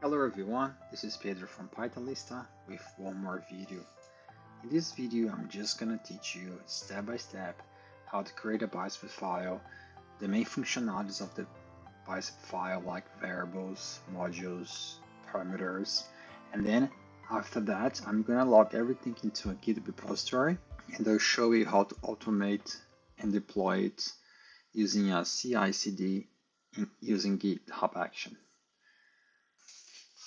Hello everyone, this is Pedro from Pythonista with one more video. In this video, I'm just gonna teach you step by step how to create a Bicep file, the main functionalities of the Bicep file like variables, modules, parameters, and then after that, I'm gonna log everything into a GitHub repository and I'll show you how to automate and deploy it using a CI/CD using GitHub Actions.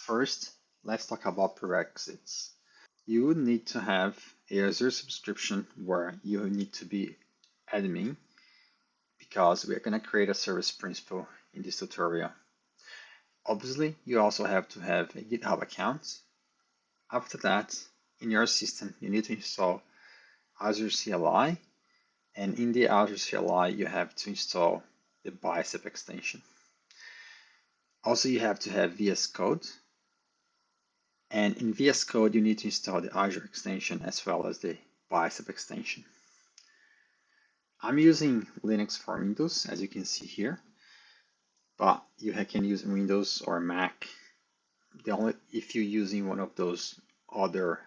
First, let's talk about prerequisites. You would need to have a Azure subscription where you need to be admin because we're going to create a service principal in this tutorial. Obviously, you also have to have a GitHub account. After that, in your system, you need to install Azure CLI, and in the Azure CLI, you have to install the Bicep extension. Also, you have to have VS Code. And in VS Code, you need to install the Azure extension as well as the Bicep extension. I'm using Linux for Windows, as you can see here, but you can use Windows or Mac. If you're using one of those other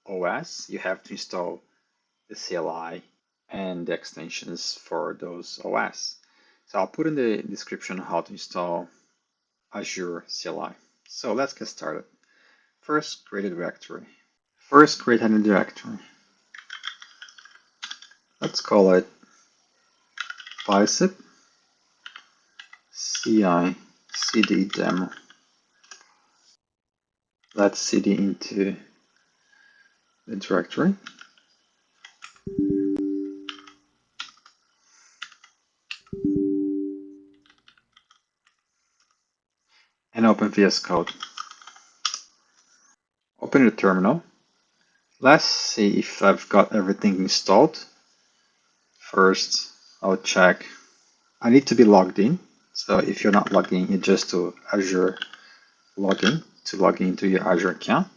OS, you have to install the CLI and the extensions for those OS. So I'll put in the description how to install Azure CLI. So let's get started. First, create a directory. Let's call it Bicep CI/CD demo. Let's cd into the directory. And open VS Code. Open the terminal. Let's see if I've got everything installed. First, I'll check. I need to be logged in. So if you're not logged in, you just do Azure login to log into your Azure account.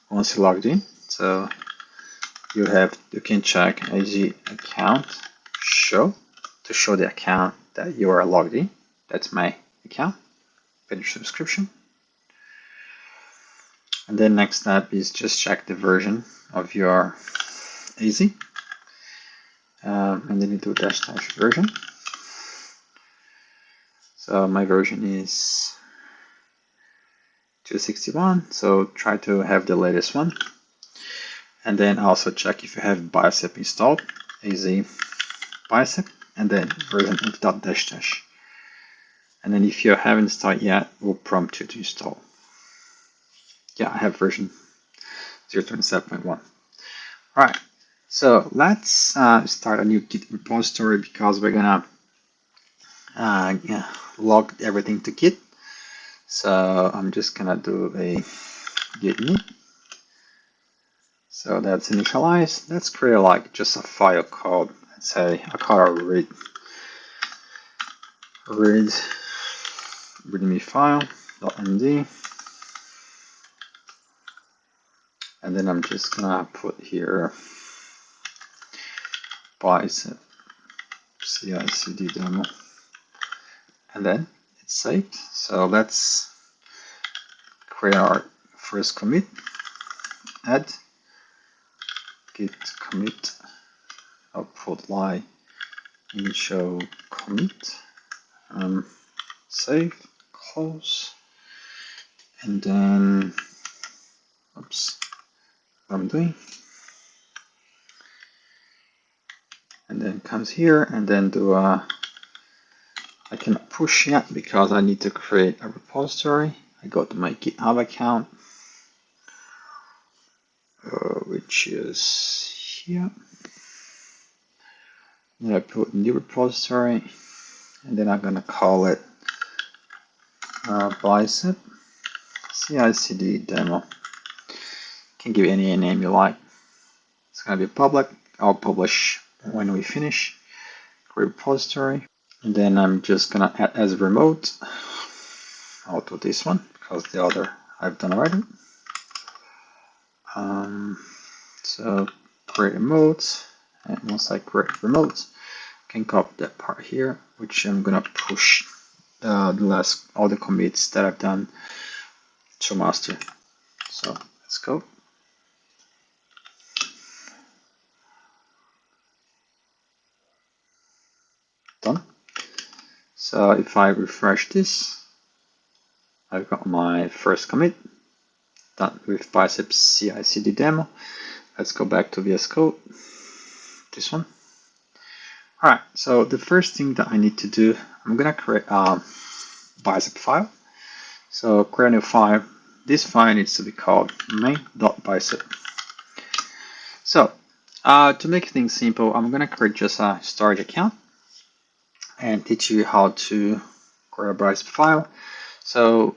Once you're logged in, so you can check AZ account show to show the account that you are logged in. That's my account. Finish subscription. And then next step is just check the version of your AZ. And then you do dash version. So my version is 261, so try to have the latest one. And then also check if you have Bicep installed, AZ Bicep, and then version dash. And then if you haven't installed yet, we'll prompt you to install. Yeah, I have version 0.27.1. All right, so let's start a new Git repository because we're gonna log everything to Git. So I'm just gonna do a git init. So that's initialized. Let's create like just a file called, let's say I call it readme file.md. And then I'm just gonna put here Bicep CI/CD demo, and then it's saved. So let's create our first commit. Add git commit output lie initial commit. Save, close, and then oops, what I'm doing. And then comes here and then do I cannot push yet because I need to create a repository. I go to my GitHub account, which is here. Then I put new repository, and then I'm gonna call it Bicep CI/CD demo. Can give any name you like. It's gonna be public. I'll publish when we finish. Create repository, and then I'm just gonna add as remote. I'll do this one because the other I've done already. So create remote, and once I create remote, I can copy that part here, which I'm gonna push all the commits that I've done to master. So let's go. Done. So if I refresh this, I've got my first commit done with Bicep CI/CD demo. Let's go back to VS Code, this one. All right, so the first thing that I need to do, I'm gonna create a Bicep file. So create a new file. This file needs to be called main.bicep. So to make things simple, I'm gonna create just a storage account and teach you how to create a Bicep file. So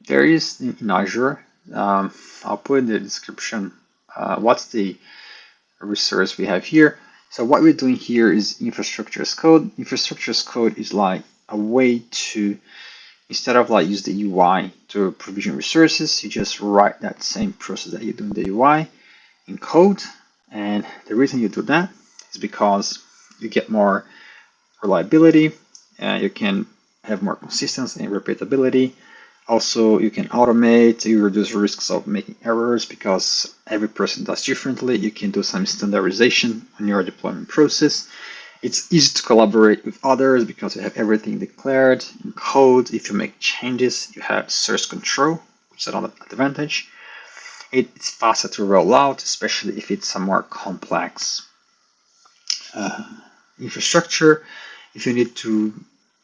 there is in Azure, I'll put in the description what's the resource we have here. So what we're doing here is infrastructure as code. Infrastructure as code is like a way to, instead of like use the UI to provision resources, you just write that same process that you do in the UI in code. And the reason you do that is because you get more reliability, you can have more consistency and repeatability. Also, you can automate, you reduce risks of making errors because every person does differently. You can do some standardization on your deployment process. It's easy to collaborate with others because you have everything declared in code. If you make changes, you have source control, which is another advantage. It's faster to roll out, especially if it's a more complex infrastructure. If you need to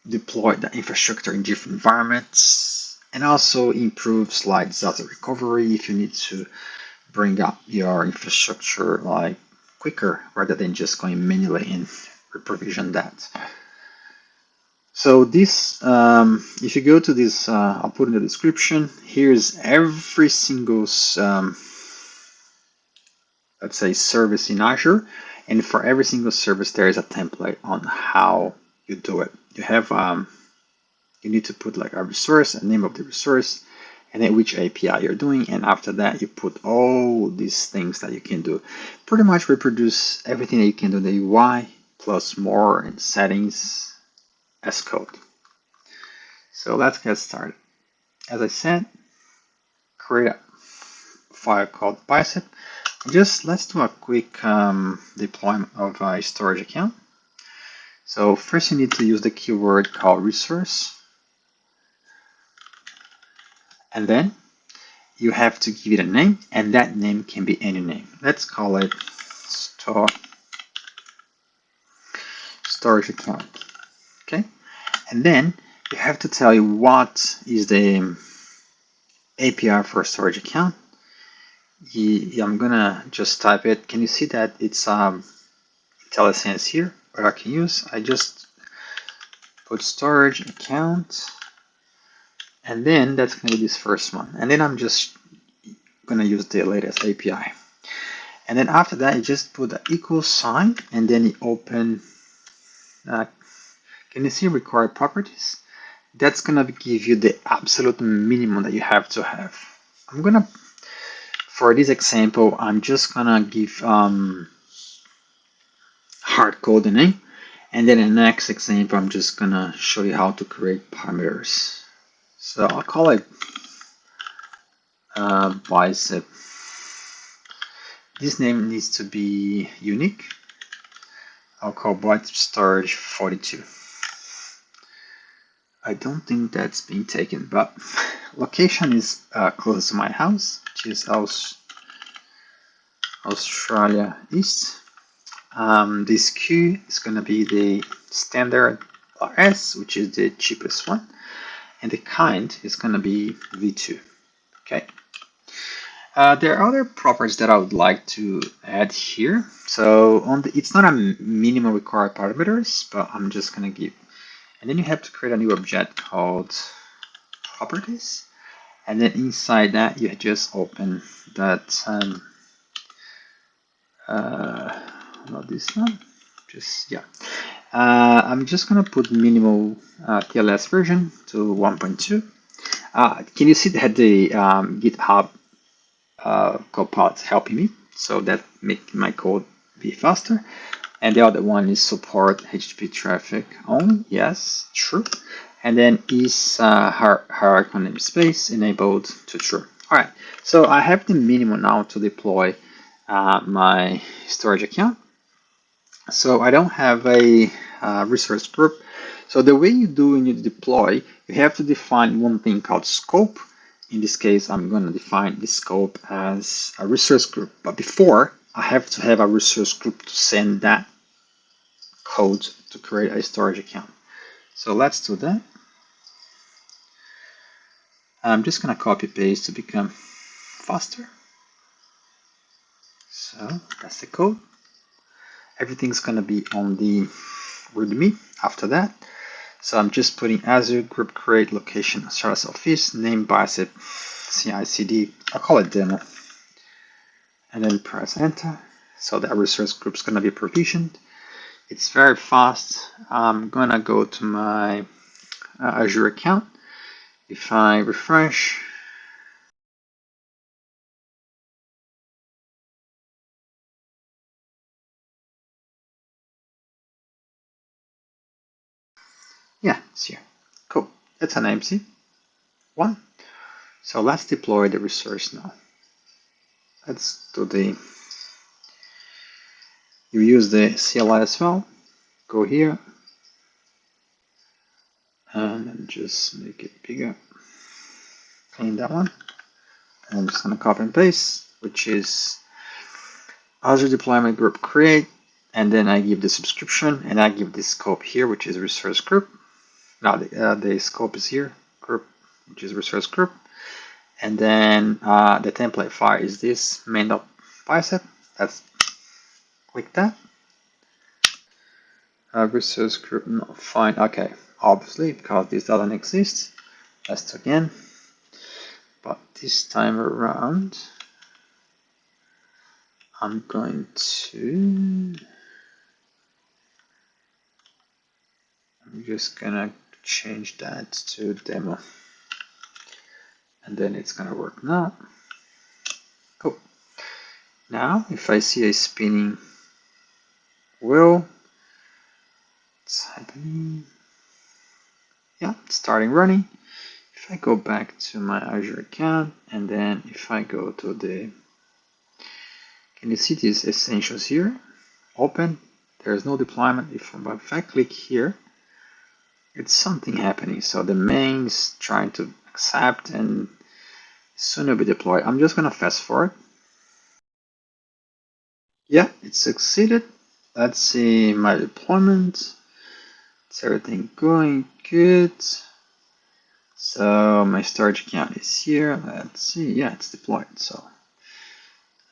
deploy the infrastructure in different environments, and also improves like disaster recovery if you need to bring up your infrastructure like quicker rather than just going manually and reprovision that. So this, if you go to this, I'll put in the description. Here's every single, let's say, service in Azure, and for every single service there is a template on how you do it. You have you need to put like a resource, a name of the resource, and then which API you're doing, and after that you put all these things that you can do. Pretty much reproduce everything that you can do in the UI plus more in settings as code. So let's get started. As I said, create a file called Bicep. Just let's do a quick deployment of a storage account. So first you need to use the keyword called resource, and then you have to give it a name, and that name can be any name. Let's call it storage account. Okay, and then you have to tell you what is the API for storage account. I'm gonna just type it. Can you see that it's IntelliSense here, or I can use? I just put storage account, and then that's gonna be this first one, and then I'm just gonna use the latest API. And then after that, you just put the equal sign, and then you open. Can you see required properties? That's gonna give you the absolute minimum that you have to have. For this example, I'm just gonna give hard code the name, and then in the next example, I'm just gonna show you how to create parameters. So I'll call it Bicep. This name needs to be unique. I'll call Bicep Storage 42. I don't think that's been taken, but location is close to my house, which is Australia East. This queue is going to be the standard RS, which is the cheapest one, and the kind is going to be V2. Okay. There are other properties that I would like to add here. So it's not a minimum required parameters, but I'm just going to give. And then you have to create a new object called properties. And then inside that, you just open that, not this one, just, yeah. I'm just going to put minimal TLS version to 1.2. Can you see that the GitHub Copilot is helping me? So that make my code be faster. And the other one is support HTTP traffic only. Yes, true. and then is hierarchical namespace enabled to true. All right, so I have the minimum now to deploy my storage account. So I don't have a resource group. So the way you do when you deploy, you have to define one thing called scope. In this case, I'm going to define the scope as a resource group. But before, I have to have a resource group to send that code to create a storage account. So let's do that. I'm just going to copy paste to become faster. So that's the code. Everything's going to be on the README after that. So I'm just putting Azure group create location status office name bicep CI/CD. I'll call it demo, and then press enter. So that resource group is going to be provisioned. It's very fast. I'm gonna go to my Azure account. If I refresh, yeah, it's here. Cool. It's an MC one. So let's deploy the resource now. Let's do you use the CLI as well. Go here and just make it bigger. Clean that one. And I'm just gonna copy and paste, which is Azure deployment group create, and then I give the subscription, and I give the scope here, which is resource group. Now the scope is here, group, which is resource group. And then the template file is this main.bicep. Let's click that. Resource group not fine. Okay, obviously because this doesn't exist. Let's do again. But this time around, I'm going to. I'm just gonna change that to demo, and then it's gonna work now. Cool. Now, if I see a spinning wheel, it's happening. Yeah, it's starting running. If I go back to my Azure account, and then if I go to the, can you see these essentials here? Open. There's no deployment. If I click here, it's something happening. So the main is trying to accept, and soon it'll be deployed. I'm just gonna fast forward. Yeah, it succeeded. Let's see my deployment. Is everything going good? So my storage account is here. Let's see. Yeah, it's deployed. So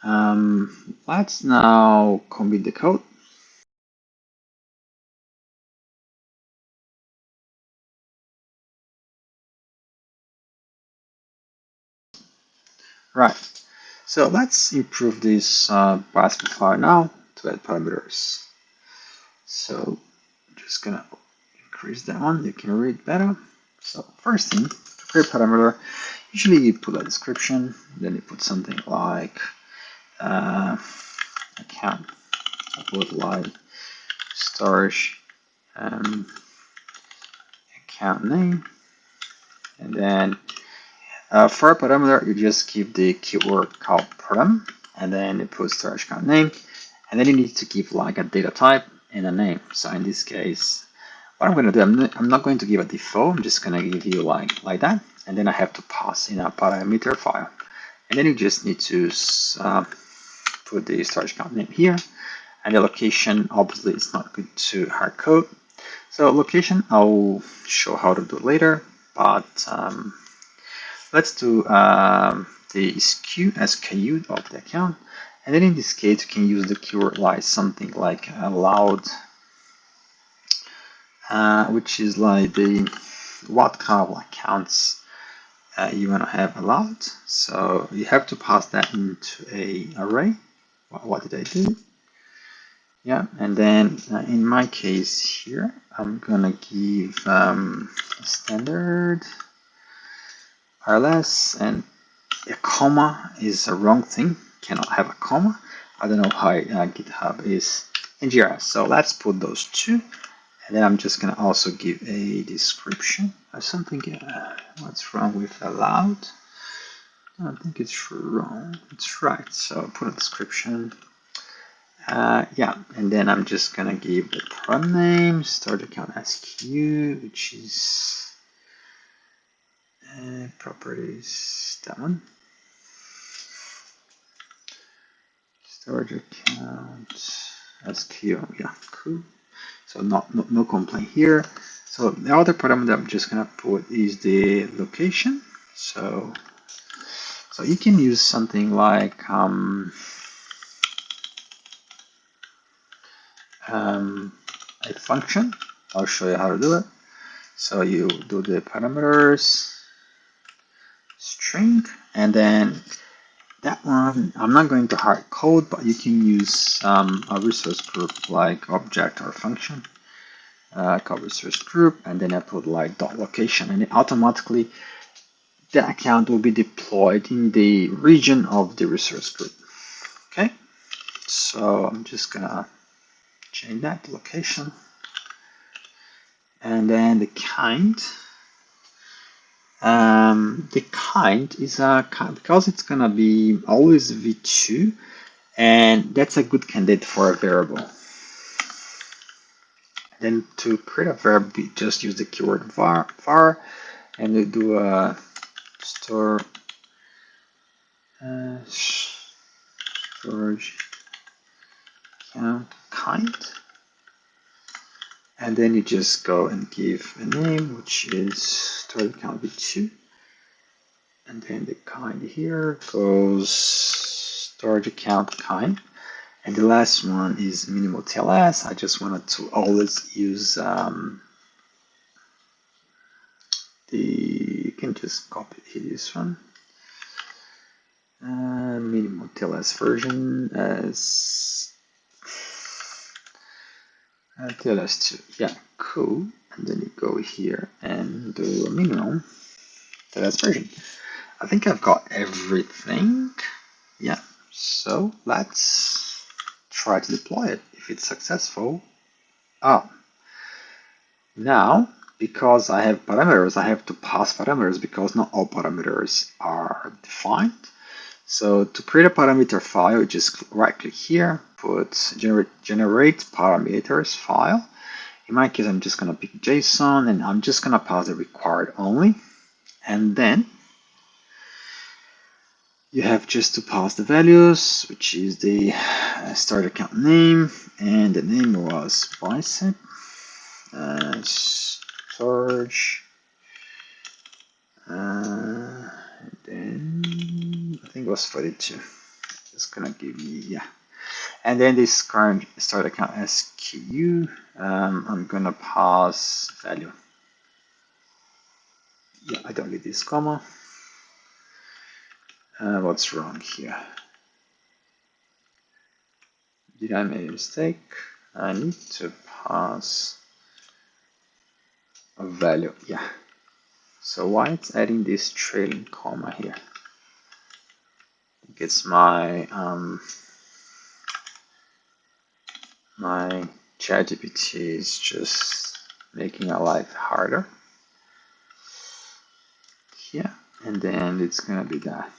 let's now commit the code. Right. So let's improve this Bicep File now to add parameters. So I'm just gonna increase that one. You can read better. So first thing, to create parameter, usually you put a description, then you put something like account. I put like storage account name, and then for a parameter you just give the keyword called param, and then you put storage account name, and then you need to give like a data type and a name. So in this case, what I'm going to do, I'm not going to give a default. I'm just going to give you like that, and then I have to pass in a parameter file, and then you just need to put the storage account name here, and the location obviously is not good to hard code. So location I'll show how to do later, but let's do the SKU of the account, and then in this case you can use the keyword like something like allowed, which is like the what kind of accounts you want to have allowed. So you have to pass that into a array. What did I do? Yeah, and then in my case here, I'm gonna give standard RLS, and a comma is a wrong thing. Cannot have a comma. I don't know how GitHub is in GRS. So let's put those two, And then I'm just going to also give a description or something. What's wrong with allowed? I don't think it's wrong. It's right. So put a description. Yeah, and then I'm just going to give the param name, start account SQ, which is properties, that one. Storage account SQ, yeah, cool. So no complaint here. So the other parameter I'm just gonna put is the location. So you can use something like a function. I'll show you how to do it. So you do the parameters string, and then that one I'm not going to hard code, but you can use a resource group like object or function. Called resource group, and then I put like dot location, and it automatically the account will be deployed in the region of the resource group. Okay, so I'm just gonna change that to location, and then the kind. The kind is a because it's gonna be always v2, and that's a good candidate for a variable. Then to create a variable, we just use the keyword var, and we do a store storage account kind, and then you just go and give a name, which is storage account v2, and then the kind here goes storage account kind, and the last one is minimal TLS. I just wanted to always use you can just copy this one. Minimal TLS version as TLS2. Yeah, cool. And then you go here and do a minimum TLS version. I think I've got everything. Yeah, so let's try to deploy it. If it's successful, now because I have parameters, I have to pass parameters because not all parameters are defined. So to create a parameter file, just right click here, put generate parameters file. In my case, I'm just going to pick JSON, and I'm just going to pass the required only. And then you have just to pass the values, which is the start account name, and the name was Bicep storage. And then I think it was 42. Just gonna give you, yeah. And then this current start account SKU, I'm gonna pass value. Yeah, I don't need this comma. What's wrong here? Did I make a mistake? I need to pass a value. Yeah. So why it's adding this trailing comma here? I think it's my my ChatGPT is just making our life harder. Yeah, and then it's gonna be that.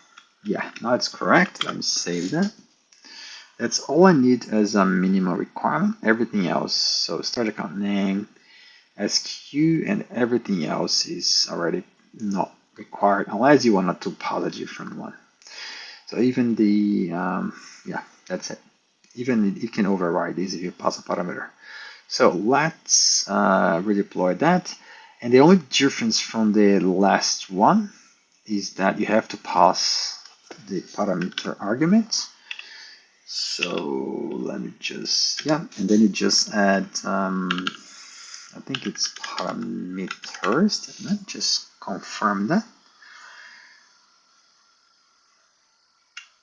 Yeah, now it's correct. Let me save that. That's all I need as a minimal requirement. Everything else, so start account name, SQ, and everything else is already not required unless you want to pass a different one. So even the, yeah, that's it. Even you can override this if you pass a parameter. So let's redeploy that. And the only difference from the last one is that you have to pass the parameter argument. So let me just, yeah, and then you just add, I think it's parameters. Let me just confirm that.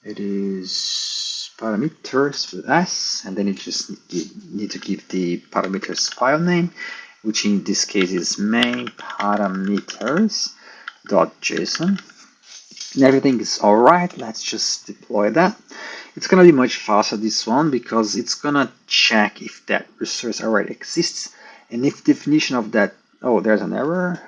It is parameters with S, and then you just need to give the parameters file name, which in this case is main parameters.json. And everything is all right. Let's just deploy that. It's gonna be much faster this one because it's gonna check if that resource already exists, And if definition of that, oh, there's an error.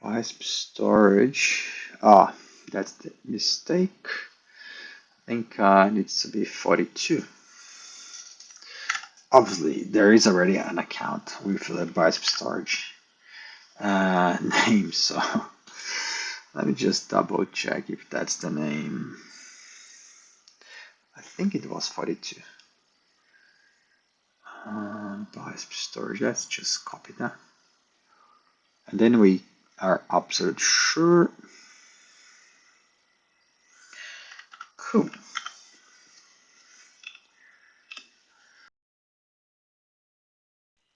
Bicep storage. Ah, that's the mistake. I think it needs to be 42. Obviously, there is already an account with the Bicep storage name, so let me just double check if that's the name. I think it was 42. Bicep storage, let's just copy that. And then we are absolute sure. Cool.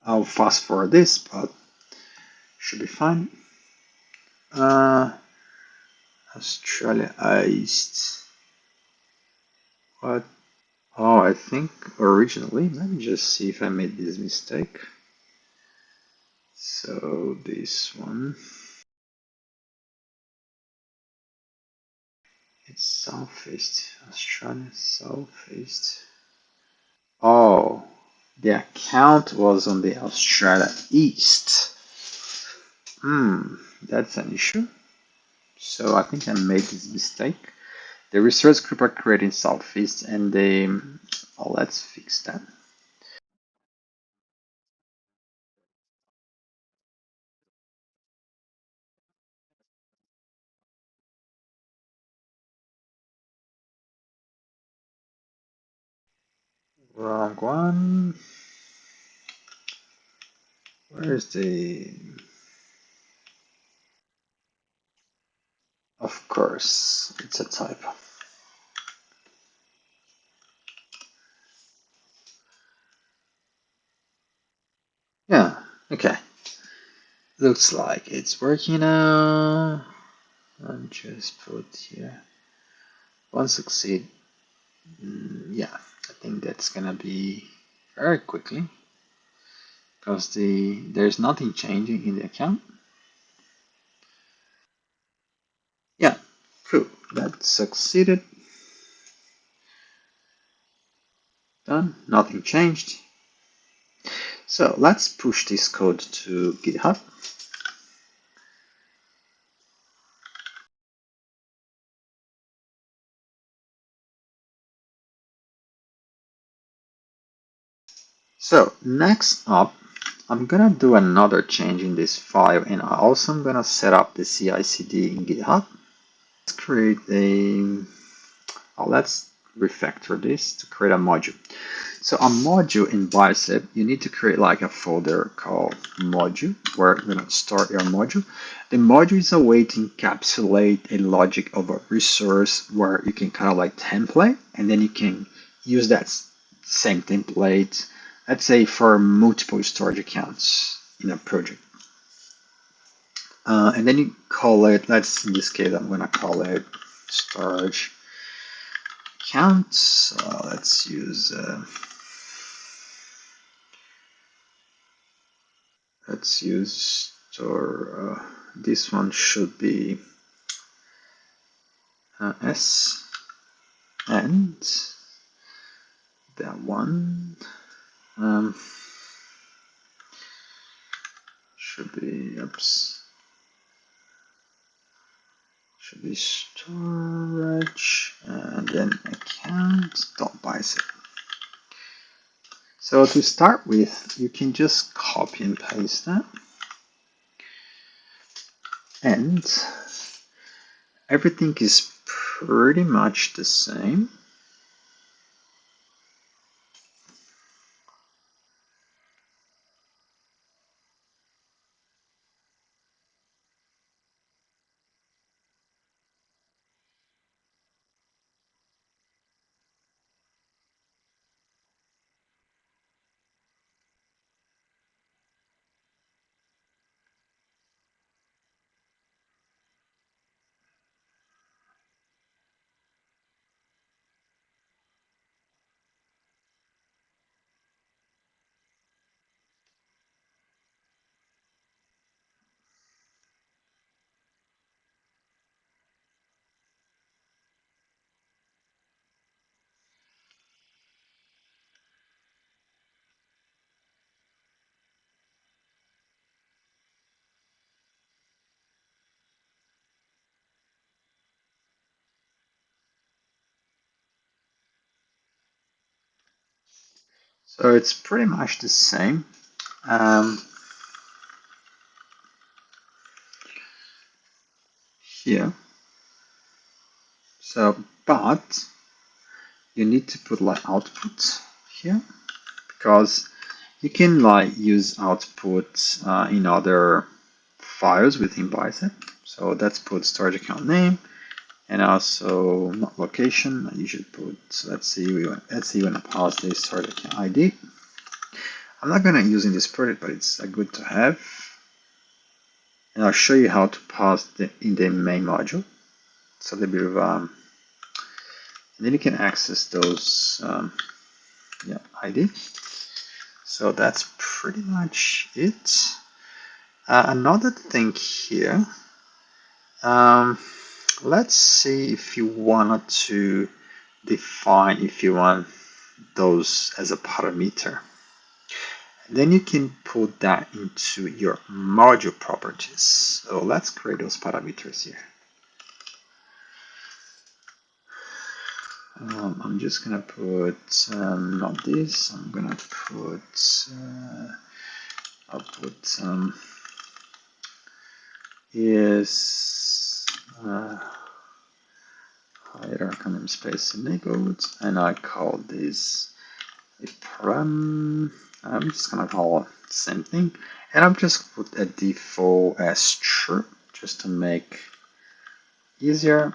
I'll fast forward this, but should be fine. Australiaized. What? Oh, I think originally, let me just see if I made this mistake. So this one, it's Southeast, Australia Southeast. Oh, the account was on the Australia East. That's an issue. So I think I made this mistake. The resource group are created in Southeast and they, oh, let's fix that. Wrong one. Where's the, of course, it's a typo. Yeah, okay. Looks like it's working now. I'll just put here. Won't succeed. Yeah, I think that's gonna be very quickly because there's nothing changing in the account. Yeah, cool. That succeeded. Done. Nothing changed. So let's push this code to GitHub. So next up, I'm gonna do another change in this file, and I also am gonna set up the CI/CD in GitHub. Let's create a. Let's refactor this to create a module. So a module in Bicep, you need to create like a folder called module where you're gonna start your module. The module is a way to encapsulate a logic of a resource where you can kind of like template, and then you can use that same template, let's say for multiple storage accounts in a project. And then you call it, let's in this case, I'm gonna call it storage accounts. Let's use store. This one should be S, and that one should be should be storage, and then account.bicep. So to start with, you can just copy and paste that, and everything is pretty much the same. So it's pretty much the same. Here. So, but you need to put like output here, because you can like use output in other files within Bicep. So let's put storage account name, and also not location. You should put, let's see, we want to pass this storage account ID. I'm not gonna use in this project, but it's good to have. And I'll show you how to pass in the main module. So a little bit of and then you can access those ID. So that's pretty much it. Another thing here, let's see if you wanted to define if you want those as a parameter. Then you can put that into your module properties. So let's create those parameters here. I'm just gonna put not this. I'm gonna put I'll put is hierarchy space enabled, and I call this a param. I'm just gonna call it the same thing, and I'm just put a default as true just to make easier.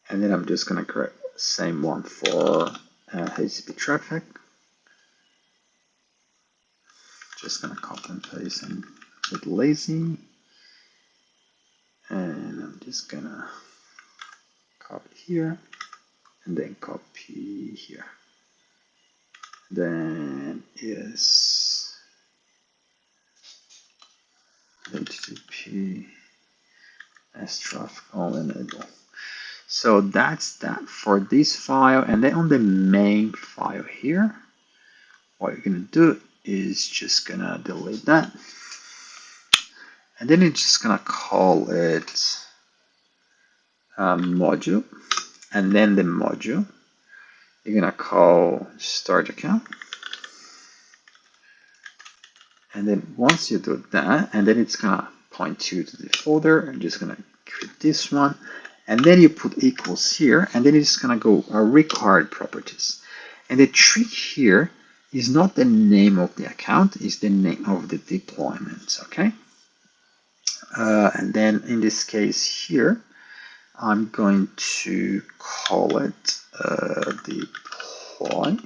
And then I'm just gonna create the same one for HTTP traffic. Just gonna copy and paste and get lazy, and I'm just gonna copy here and then copy here. Then is HTTP as traffic all enable. So that's that for this file. And then on the main file here, what you're gonna do is just gonna delete that, and then it's just gonna call it module, and then the module you're gonna call storage account. And then once you do that, and then it's gonna point you to the folder. I'm just gonna create this one, and then you put equals here, and then it's gonna go required properties. And the trick here is not the name of the account, it's the name of the deployment. Okay. And then in this case here, I'm going to call it deploy.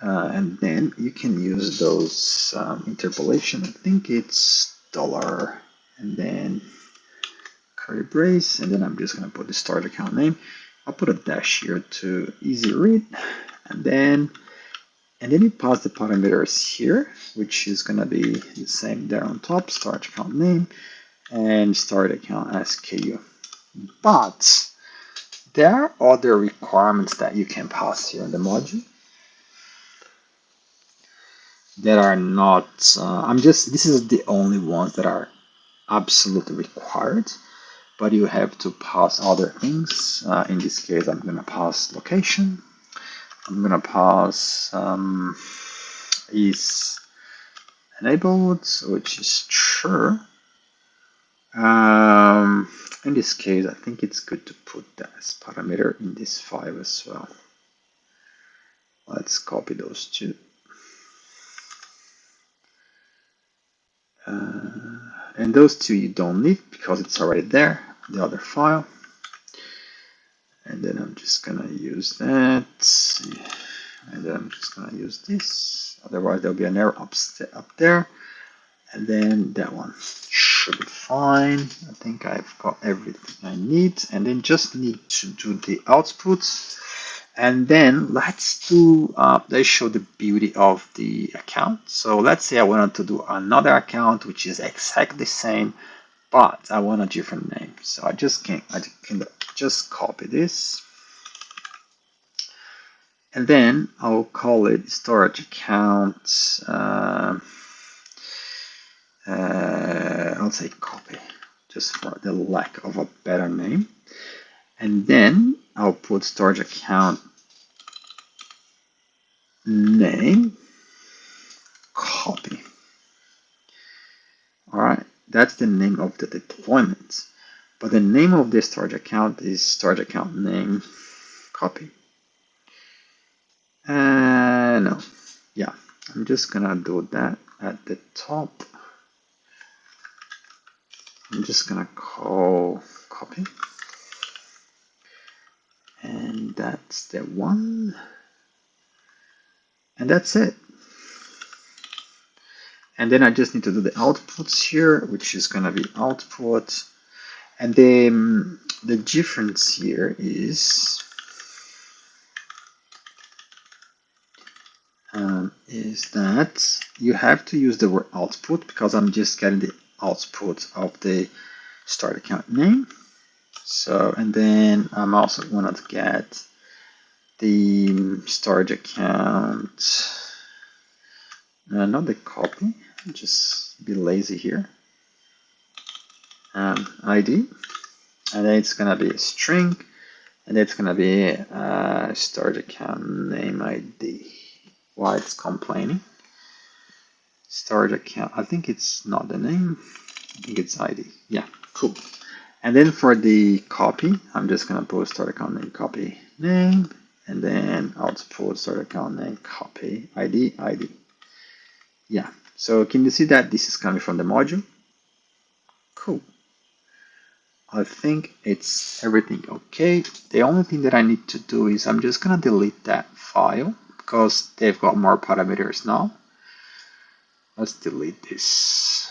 And then you can use those interpolation. I think it's dollar and then curly brace, and then I'm just going to put the start account name. I'll put a dash here to easy read, and then you pass the parameters here, which is going to be the same there on top, start account name and start account SKU. But there are other requirements that you can pass here in the module that are not, this is the only ones that are absolutely required, but you have to pass other things. In this case, I'm going to pass location. I'm going to pass is enabled, which is true. In this case, I think it's good to put that as parameter in this file as well. Let's copy those two. And those two you don't need because it's already there, the other file. And then I'm just gonna use that. And then I'm just gonna use this. Otherwise there'll be an error up there. And then that one should be fine. I think I've got everything I need. And then just need to do the outputs. And then let's do, let's show the beauty of the account. So let's say I wanted to do another account, which is exactly the same, but I want a different name. So I can just copy this. And then I'll call it storage account. I'll say copy, just for the lack of a better name. And then I'll put storage account name, copy. All right, that's the name of the deployment. But the name of this storage account is storage account name, copy. No, yeah, I'm just gonna do that at the top. I'm just gonna call copy. And that's the one. And that's it. And then I just need to do the outputs here, which is going to be output. And the difference here is that you have to use the word output because I'm just getting the output of the start account name. So, and then I'm also going to get the storage account, not the copy, just be lazy here. ID, and then it's gonna be a string, and it's gonna be storage account name ID. Why it's complaining? Storage account, I think it's not the name, I think it's ID. Yeah, cool. And then for the copy, I'm just gonna put start account name copy name, and then output start account name copy ID ID. Yeah, so can you see that this is coming from the module? Cool. I think it's everything okay. The only thing that I need to do is I'm just gonna delete that file because they've got more parameters now. Let's delete this.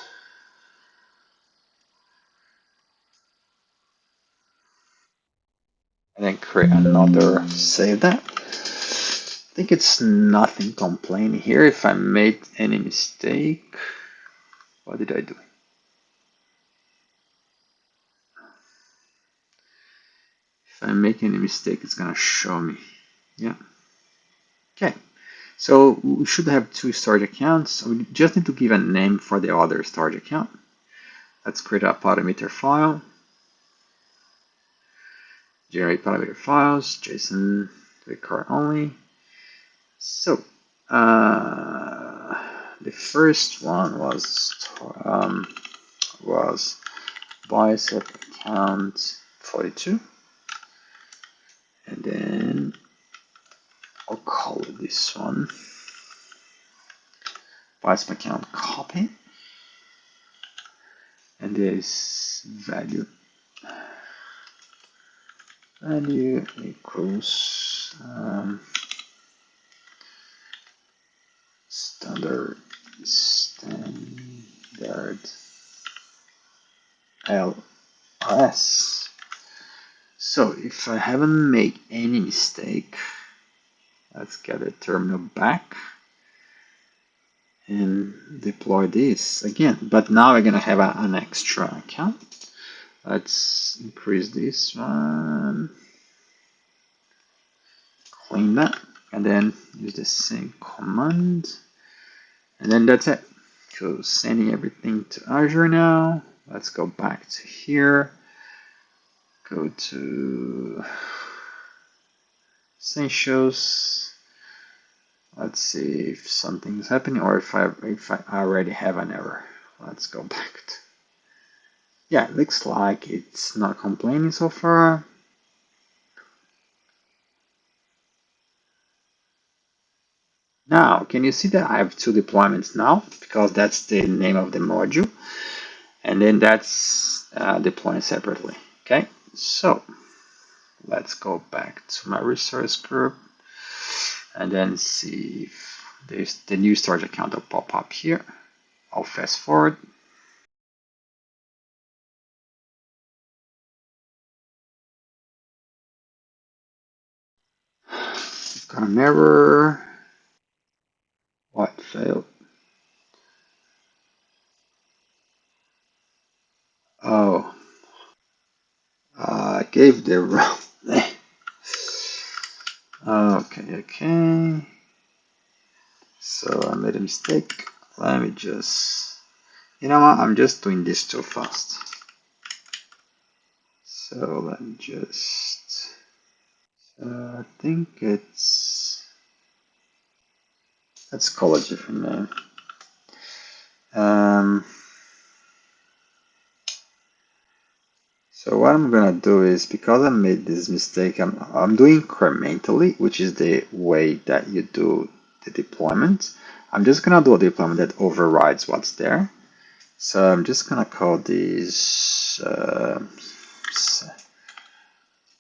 And then create another, save that. I think it's nothing complaining here. If I made any mistake, what did I do? If I make any mistake, it's gonna show me. Yeah. Okay. So we should have two storage accounts. We just need to give a name for the other storage account. Let's create a parameter file. Generate parameter files, JSON record only. So the first one was Bicep account 42, and then I'll call it this one Bicep account copy, and this value equals standard LS. So if I haven't made any mistake, let's get the terminal back and deploy this again. But now we're gonna have an extra account. Let's increase this one, clean that, and then use the same command, and then that's it. So sending everything to Azure now. Let's go back to here. Go to Essentials. Let's see if something's happening or if I already have an error. Let's go back. Yeah, it looks like it's not complaining so far. Now, can you see that I have two deployments now? Because that's the name of the module. And then that's deploying separately. Okay, so let's go back to my resource group and then see if there's the new storage account will pop up here. I'll fast forward. Got an error. What failed? Oh, I gave the wrong name. Okay. So I made a mistake. Let me just, you know what? I'm just doing this too fast. So let me just, I think it's Let's call it a different name. So what I'm gonna do is, because I made this mistake, I'm doing incrementally, which is the way that you do the deployment. I'm just gonna do a deployment that overrides what's there. So I'm just gonna call these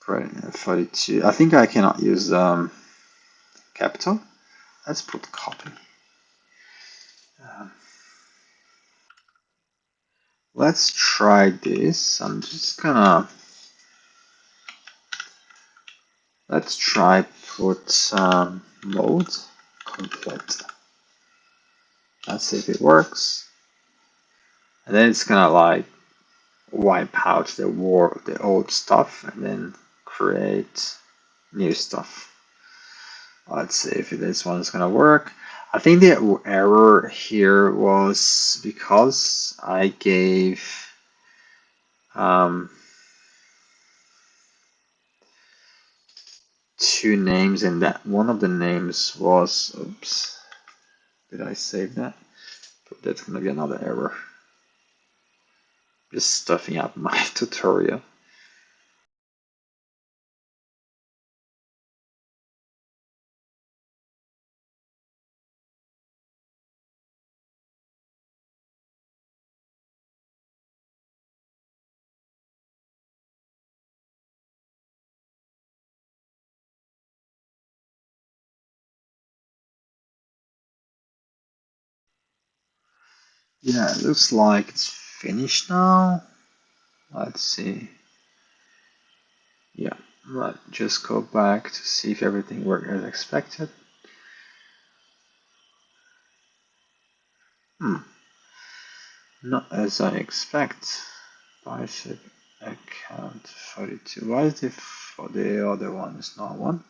42. I think I cannot use capital. Let's put copy. Let's try this. I'm just gonna let's try put mode complete. Let's see if it works. And then it's gonna like wipe out the old stuff and then create new stuff. Let's see if this one is gonna work. I think the error here was because I gave two names, and that one of the names was, oops, did I save that? But that's gonna be another error. Just stuffing up my tutorial. Yeah, it looks like it's finished now. Let's see. Yeah, let's just go back to see if everything worked as expected. Not as I expect. Bicep account 42. Why is the other one is not one?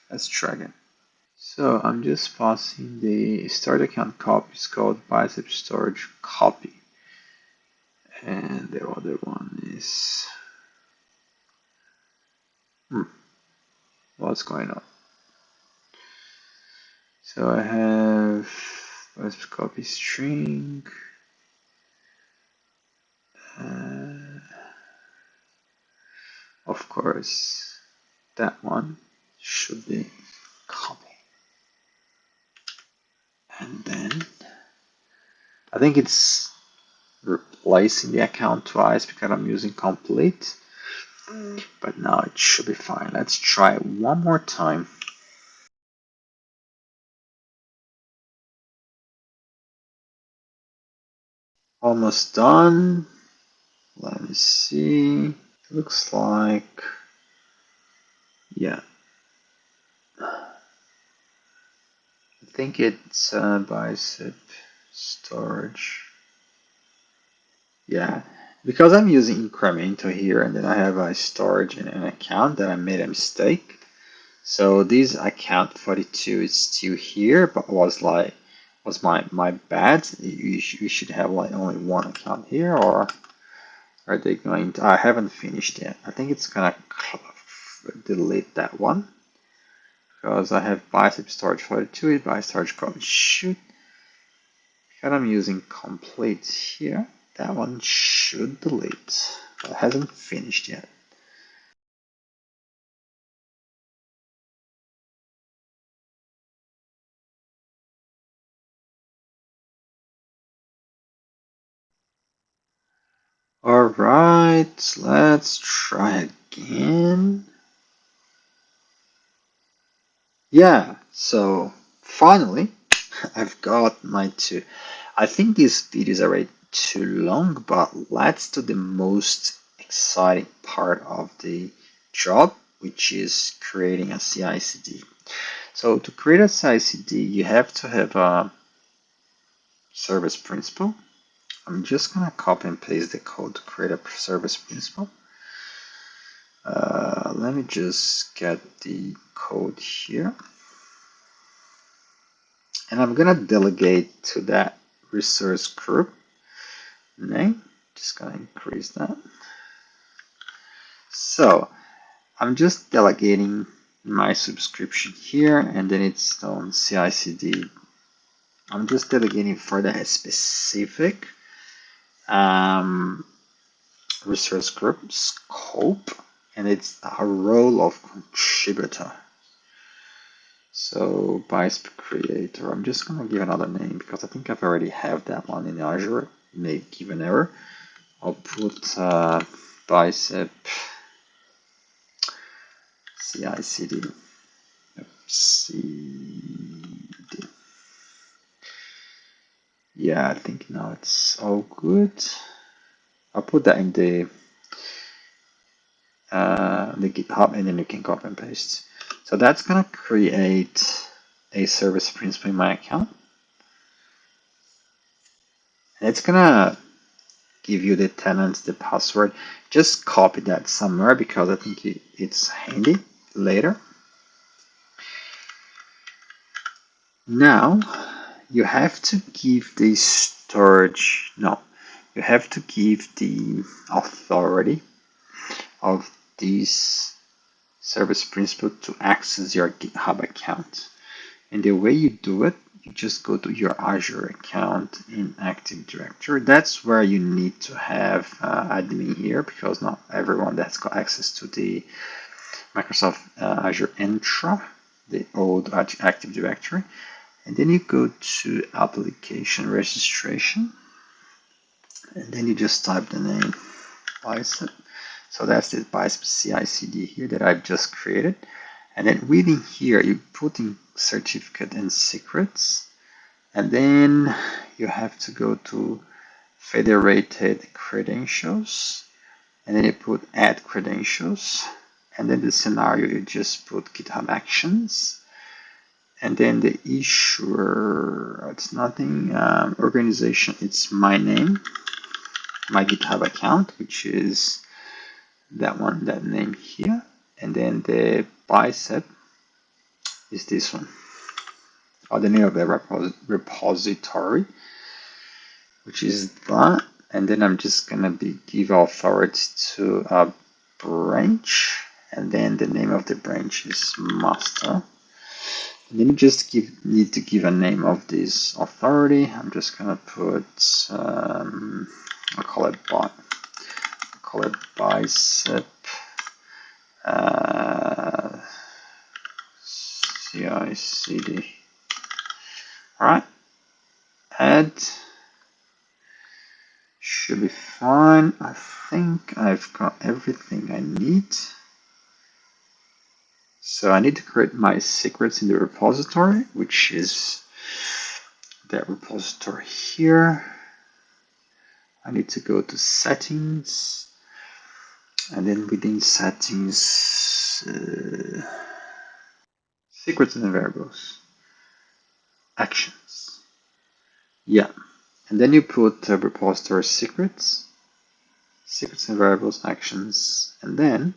Let's try again. So I'm just passing the start account copy is called bicep storage copy. And the other one is what's going on? So I have bicep copy string. Of course, that one should be copy. And then I think it's replacing the account twice because I'm using complete. But now it should be fine. Let's try one more time. Almost done. Let me see. Looks like, yeah. I think it's bicep storage. Yeah, because I'm using incremental here, and then I have a storage and an account that I made a mistake. So this account 42 is still here, but was my bad. You should have like only one account here, or are they going to? I haven't finished yet. I think it's gonna delete that one because I have bicep storage 42 with bicep storage copy. Shoot, because I'm using complete here. That one should delete, but it hasn't finished yet. All right, let's try again. Yeah, so finally, I've got my two. I think this video is already too long, but let's do the most exciting part of the job, which is creating a CI/CD. So to create a CI/CD, you have to have a service principal. I'm just gonna copy and paste the code to create a service principal. Let me just get the code here. And I'm gonna delegate to that resource group name. Just gonna increase that. So I'm just delegating my subscription here, and then it's on CI/CD I'm just delegating for that specific resource group scope, and it's a role of contributor. So Bicep creator, I'm just gonna give another name because I think I've already have that one in Azure. May give an error. I'll put Bicep CI/CD. Yeah, I think now it's all good. I'll put that in the GitHub, and then you can copy and paste. So that's gonna create a service principal in my account. And it's gonna give you the tenants, the password. Just copy that somewhere because I think it's handy later. Now you have to give the storage, no, you have to give the authority of this service principal to access your GitHub account. And the way you do it, you just go to your Azure account in Active Directory. That's where you need to have admin here because not everyone that's got access to the Microsoft Azure Entra, the old Active Directory. And then you go to application registration, and then you just type the name Bicep. So that's the Bicep CI/CD here that I've just created. And then within here, you put in certificate and secrets. And then you have to go to federated credentials. And then you put add credentials. And then the scenario, you just put GitHub Actions. And then the issuer, it's nothing, organization, it's my name, my GitHub account, which is that one, that name here. And then the Bicep is this one, or the name of the repository, which is that. And then I'm just gonna give authority to a branch, and then the name of the branch is master. And then you just need to give a name of this authority. I'm just gonna put I'll call it Bicep CI/CD. All right, add. Should be fine. I think I've got everything I need. So I need to create my secrets in the repository, which is that repository here. I need to go to settings, and then within settings, secrets and variables, actions. Yeah, and then you put repository secrets and variables, actions, and then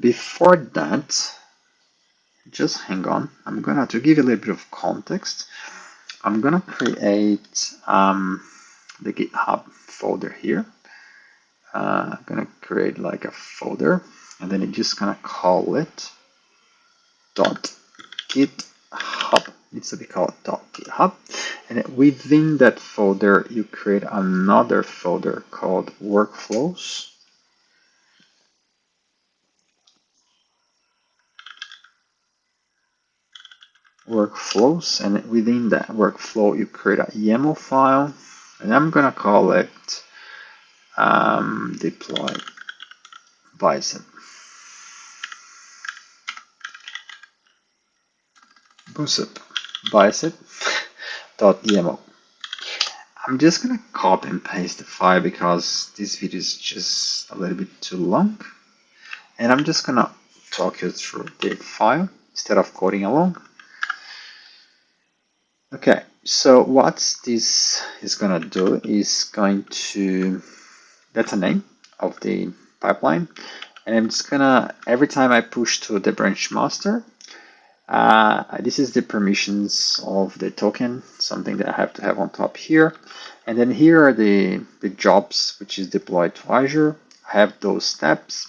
before that, just hang on. I'm gonna, to give you a little bit of context, I'm gonna create the GitHub folder here. I'm gonna create like a folder, and then I'm just gonna call it .github. It needs to be called .github, and within that folder, you create another folder called workflows. And within that workflow you create a YAML file, and I'm gonna call it deploy bicep bicep.yaml. I'm just gonna copy and paste the file because this video is just a little bit too long, and I'm just gonna talk you through the file instead of coding along. Okay, so what this is gonna do is going to, that's a name of the pipeline, and I'm just gonna, every time I push to the branch master, this is the permissions of the token, something that I have to have on top here. And then here are the jobs, which is deployed to Azure. I have those steps.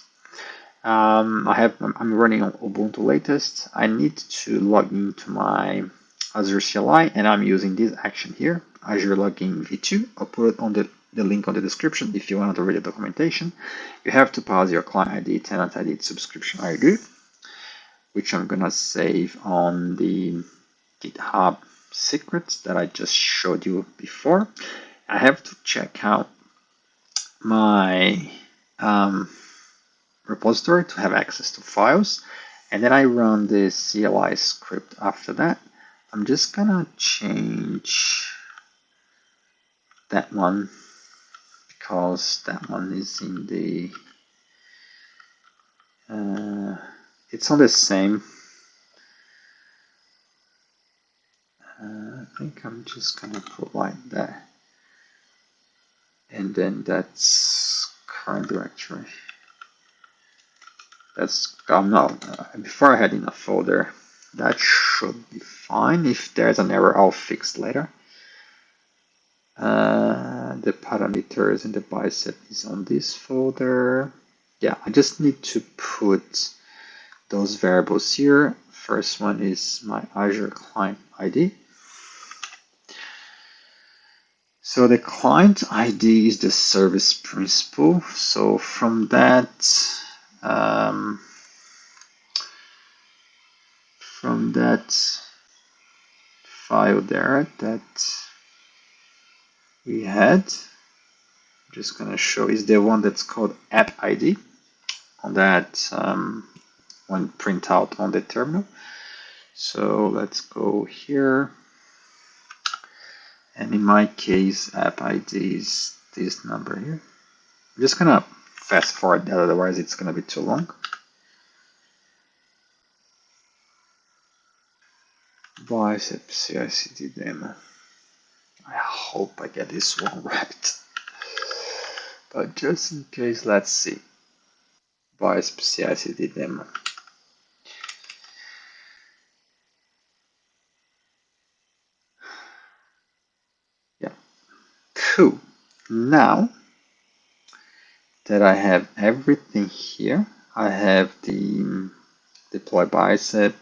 I'm running on Ubuntu latest. I need to log into my Azure CLI, and I'm using this action here, Azure Login V2. I'll put it on the link on the description if you want to read the documentation. You have to pass your client ID, tenant ID, subscription ID, which I'm gonna save on the GitHub secrets that I just showed you before. I have to check out my repository to have access to files, and then I run the CLI script after that. I'm just gonna change that one because that one is in the it's not the same. I think I'm just gonna put like that, and then that's current directory. That's no, before I had in a folder. That should be fine. If there's an error, I'll fix later. The parameters in the bicep is on this folder. Yeah, I just need to put those variables here. First one is my Azure client ID. So the client ID is the service principal. So from that, file there that we had, I'm just gonna show is the one that's called app ID on that one print out on the terminal. So let's go here, and in my case app ID is this number here. I'm just gonna fast forward that, otherwise it's gonna be too long. Bicep CI/CD demo. I hope I get this one right, but just in case, let's see. Bicep CI/CD demo. Yeah, cool. Now that I have everything here, I have the deploy bicep,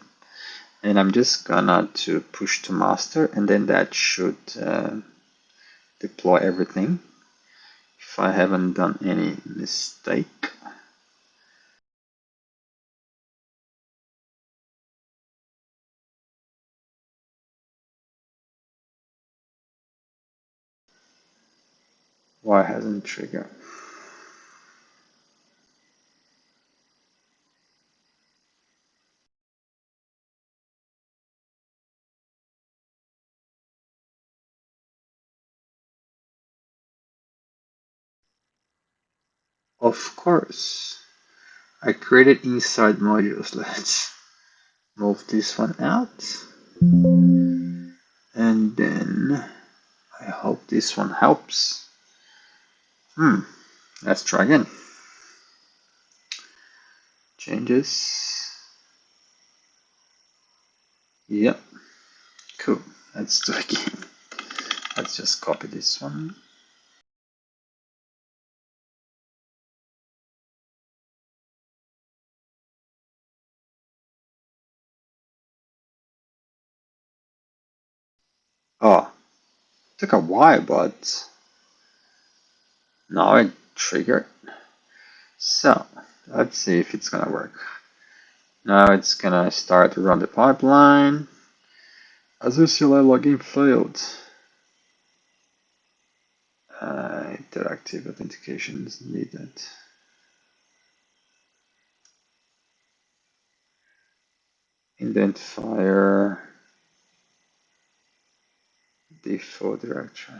and I'm just gonna to push to master, and then that should deploy everything if I haven't done any mistake. Why hasn't triggered? Of course, I created inside modules. Let's move this one out, and then I hope this one helps. Let's try again. Changes. Yep, cool. Let's do it again. Let's just copy this one. Oh, took a while, but now it triggered. So let's see if it's gonna work. Now it's gonna start to run the pipeline. Azure CLI login failed. Interactive authentication is needed. Identifier default directory.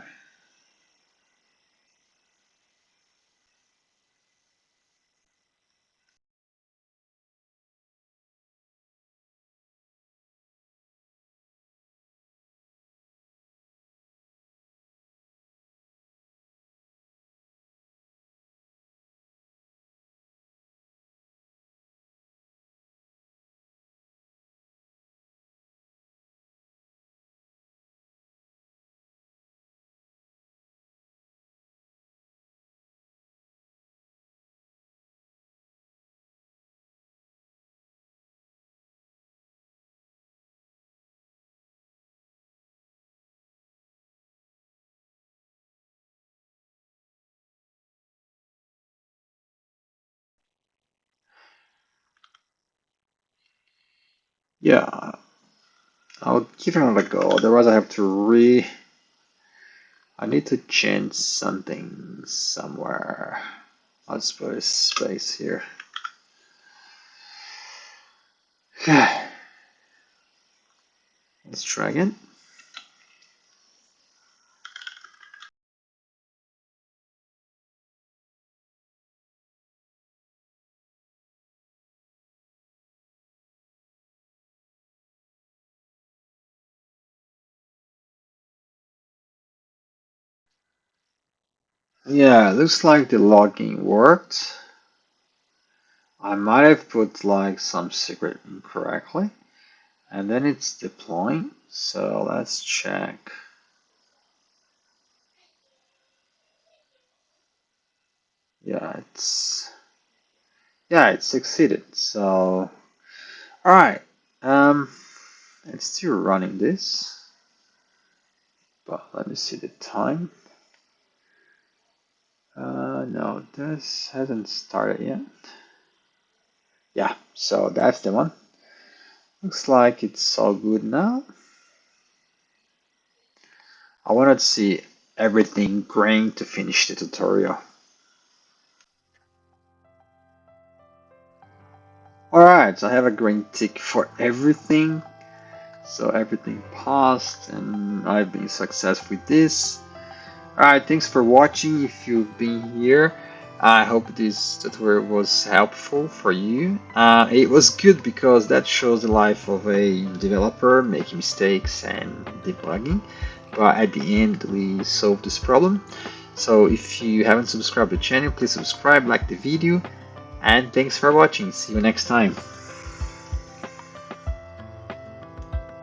Yeah, I'll give it another go. Otherwise, I need to change something somewhere. I'll just put a space here. Let's try again. Yeah, looks like the logging worked. I might have put like some secret incorrectly, and then it's deploying. So let's check. Yeah, it succeeded. So all right, it's still running this, but let me see the time. No, this hasn't started yet. Yeah, so that's the one. Looks like it's all good now. I wanted to see everything graying to finish the tutorial. Alright, so I have a green tick for everything. So everything passed and I've been successful with this. Alright, thanks for watching if you've been here. I hope this tutorial was helpful for you. It was good because that shows the life of a developer making mistakes and debugging. But at the end, we solved this problem. So if you haven't subscribed to the channel, please subscribe, like the video, and thanks for watching. See you next time.